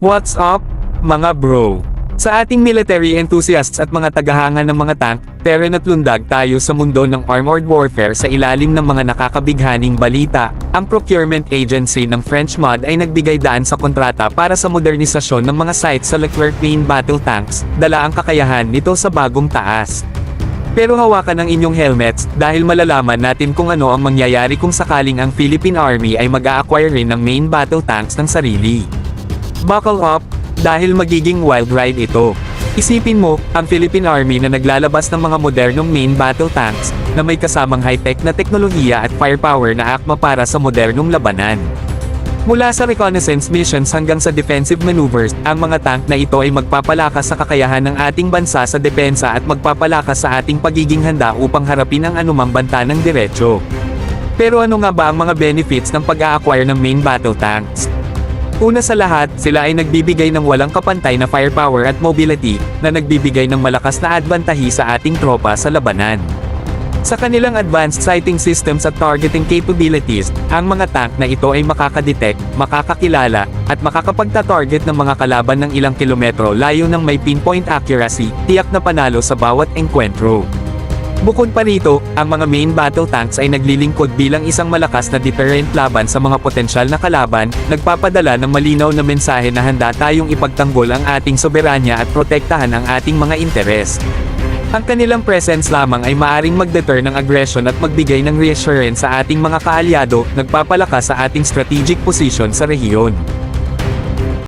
What's up, mga bro? Sa ating military enthusiasts at mga tagahanga ng mga tank, terrain at lundag tayo sa mundo ng armored warfare sa ilalim ng mga nakakabighaning balita. Ang procurement agency ng French MOD ay nagbigay daan sa kontrata para sa modernisasyon ng mga sites sa Leclerc main battle tanks, dala ang kakayahan nito sa bagong taas. Pero hawakan ang inyong helmets, dahil malalaman natin kung ano ang mangyayari kung sakaling ang Philippine Army ay mag-a-acquire rin ng main battle tanks ng sarili. Buckle up, dahil magiging wild ride ito. Isipin mo, ang Philippine Army na naglalabas ng mga modernong main battle tanks, na may kasamang high-tech na teknolohiya at firepower na akma para sa modernong labanan. Mula sa reconnaissance missions hanggang sa defensive maneuvers, ang mga tank na ito ay magpapalakas sa kakayahan ng ating bansa sa depensa at magpapalakas sa ating pagiging handa upang harapin ang anumang banta ng diretsyo. Pero ano nga ba ang mga benefits ng pag-a-acquire ng main battle tanks? Una sa lahat, sila ay nagbibigay ng walang kapantay na firepower at mobility, na nagbibigay ng malakas na adbantahi sa ating tropa sa labanan. Sa kanilang advanced sighting systems at targeting capabilities, ang mga tank na ito ay makakadetect, makakakilala, at makakapagta-target ng mga kalaban ng ilang kilometro layo ng may pinpoint accuracy, tiyak na panalo sa bawat engkwentro. Bukod pa rito, ang mga main battle tanks ay naglilingkod bilang isang malakas na deterrent laban sa mga potensyal na kalaban, nagpapadala ng malinaw na mensahe na handa tayong ipagtanggol ang ating soberanya at protektahan ang ating mga interes. Ang kanilang presence lamang ay maaring mag-deter ng aggression at magbigay ng reassurance sa ating mga kaalyado, nagpapalakas sa ating strategic position sa rehiyon.